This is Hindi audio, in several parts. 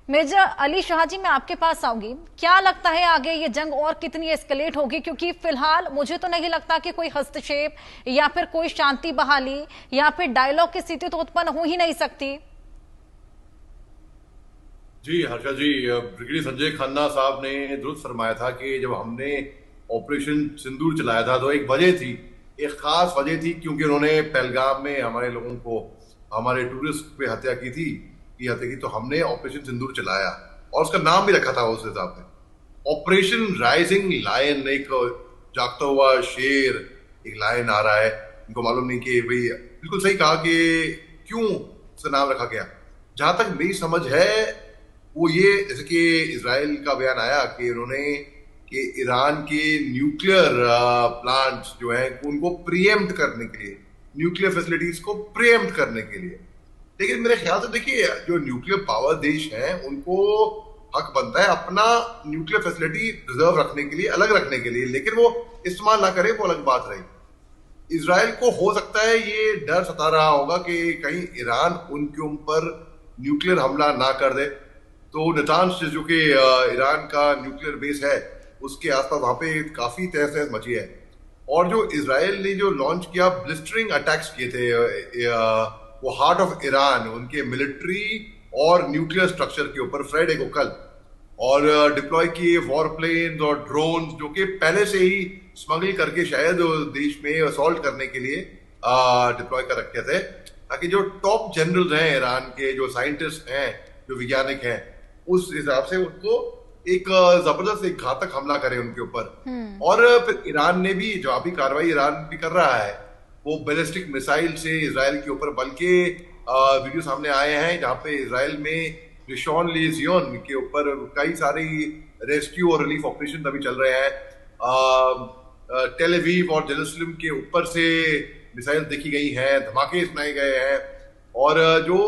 मेजर अली शाह जी, मैं आपके पास आऊंगी। क्या लगता है आगे ये जंग और कितनी एस्केलेट होगी? क्योंकि फिलहाल मुझे तो नहीं लगता कि कोई हस्तक्षेप या फिर कोई शांति बहाली या फिर डायलॉग की स्थिति तो उत्पन्न हो ही नहीं सकती। जी हर्षा जी, ब्रिगेडियर संजय खन्ना साहब ने दुरुस्त फरमाया था कि जब हमने ऑपरेशन सिंदूर चलाया था तो एक वजह थी, एक खास वजह थी, क्योंकि उन्होंने पहलगाम में हमारे लोगों को, हमारे टूरिस्ट पे हत्या की, तो हमने ऑपरेशन सिंदूर चलाया और उसका नाम भी रखा था उस हिसाब से, ऑपरेशन राइजिंग लायन। एक जागता हुआ शेर, एक लायन आ रहा है। इनको मालूम नहीं कि भाई, बिल्कुल सही कहा कि क्यों उसका नाम रखा गया। जहां तक मेरी समझ है वो ये, जैसे कि इसराइल का बयान आया कि उन्होंने, कि ईरान के न्यूक्लियर प्लांट्स जो हैं उनको प्रीएम्प्ट करने के लिए, न्यूक्लियर फैसिलिटीज को प्रीएम्प्ट करने के लिए। लेकिन मेरे ख्याल से देखिए, जो न्यूक्लियर पावर देश हैं उनको हक बनता है अपना न्यूक्लियर फैसिलिटी रिजर्व रखने के लिए, अलग रखने के लिए, लेकिन वो इस्तेमाल ना करे, वो अलग बात रही। इसराइल को हो सकता है ये डर सता रहा होगा कि कहीं ईरान उनके ऊपर न्यूक्लियर हमला ना कर दे। तो नेतान्स जो कि ईरान का न्यूक्लियर बेस है, उसके आसपास वहां पे काफी तहस तहस मची है। और जो इसराइल ने जो लॉन्च किया, ब्लिस्टरिंग अटैक्स किए थे, वो हार्ट ऑफ ईरान, उनके मिलिट्री और न्यूक्लियर स्ट्रक्चर के ऊपर फ्राइडे को कल, और डिप्लॉय किए वॉर प्लेन और ड्रोन जो कि पहले से ही स्मगल करके शायद देश में असॉल्ट करने के लिए डिप्लॉय कर रखे थे, ताकि जो टॉप जनरल्स हैं ईरान के, जो साइंटिस्ट हैं, जो वैज्ञानिक हैं, उस हिसाब से उनको एक जबरदस्त एक घातक हमला करे उनके ऊपर। और फिर ईरान ने भी जवाबी कार्रवाई ईरान भी कर रहा है, वो बैलिस्टिक मिसाइल से इसराइल के ऊपर, बल्कि वीडियो सामने आए हैं जहां पे इसराइल में रिशॉन लेजियन के ऊपर कई सारी रेस्क्यू और रिलीफ ऑपरेशन अभी चल रहे हैं। टेल अवीव और जेरूसलम के ऊपर से मिसाइल देखी गई हैं, धमाके सुनाए गए हैं। और जो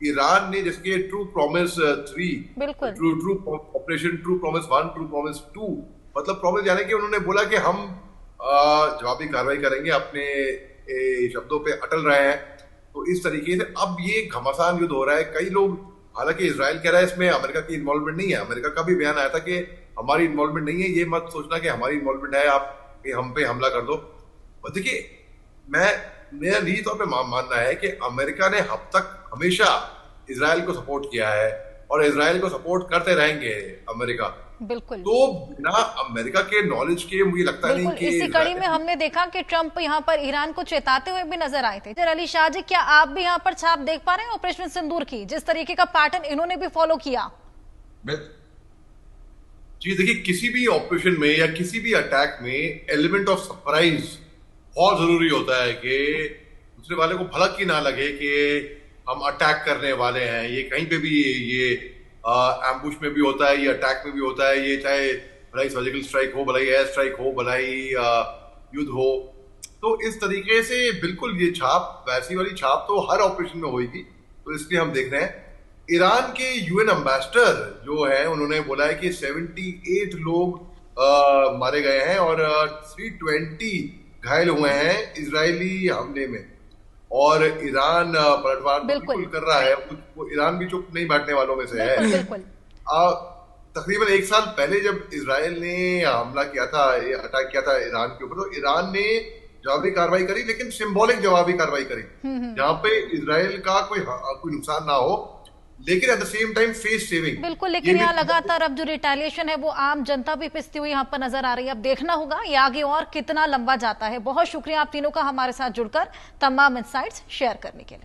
ईरान ने, जैसे ट्रू प्रॉमिस 3, बिल्कुल। True operation true promise 1, true promise 2, मतलब प्रॉमिस यानी कि उन्होंने बोला कि हम जवाबी कार्रवाई करेंगे, अपने शब्दों पे अटल रहे हैं। तो इस तरीके से अब ये घमासान युद्ध हो रहा है। कई लोग, हालांकि इसराइल कह रहा है इसमें अमेरिका की इन्वॉल्वमेंट नहीं है, अमेरिका का भी बयान आया था कि हमारी इन्वॉल्वमेंट नहीं है, ये मत सोचना कि हमारी इन्वॉल्वमेंट है, आप कि हम पे हमला कर दो। और देखिए, मेरा निजी तौर पे मानना है कि अमेरिका ने अब तक हमेशा इसराइल को सपोर्ट किया है और इसराइल को सपोर्ट करते रहेंगे अमेरिका। बिल्कुल। तो बिना अमेरिका के नॉलेज के मुझे लगता नहीं कि इसी कड़ी में हमने देखा कि ट्रंप यहाँ पर ईरान को चेताते हुए भी नजर आए थे। अली शाह जी, क्या आप भी यहाँ पर छाप देख पा रहे हैं ऑपरेशन सिंदूर की, जिस तरीके का पैटर्न इन्होंने भी फॉलो किया? जी देखिए, किसी भी ऑपरेशन में या किसी भी अटैक में एलिमेंट ऑफ सरप्राइज बहुत जरूरी होता है, कि दूसरे वाले को भलक ही ना लगे कि हम अटैक करने वाले हैं। ये कहीं पे भी, ये एम्बुश में भी होता है, ये अटैक में भी होता है, ये चाहे भला ही सर्जिकल स्ट्राइक हो, भला ही एयर स्ट्राइक हो, भला ही युद्ध हो। तो इस तरीके से बिल्कुल ये छाप, वैसी वाली छाप तो हर ऑपरेशन में होगी। तो इसलिए हम देख रहे हैं। ईरान के यूएन एम्बेसडर जो है, उन्होंने बोला है कि 78 लोग मारे गए हैं और 320 घायल हुए हैं इजरायली हमले में। और ईरान पलटवार बिल्कुल कर रहा है, वो ईरान भी चुप नहीं बैठने वालों में से है। बिल्कुल। तकरीबन एक साल पहले जब इसराइल ने हमला किया था, अटैक किया था ईरान के ऊपर, तो ईरान ने जवाबी कार्रवाई करी, लेकिन सिंबॉलिक जवाबी कार्रवाई करी, जहां पे इसराइल का कोई नुकसान ना हो, लेकिन at the same time face saving. बिल्कुल, लेकिन यहाँ लगातार अब जो रिटेलिएशन है वो आम जनता भी पिसती हुई यहाँ पर नजर आ रही है। अब देखना होगा ये आगे और कितना लंबा जाता है। बहुत शुक्रिया आप तीनों का हमारे साथ जुड़कर तमाम इनसाइट्स शेयर करने के लिए।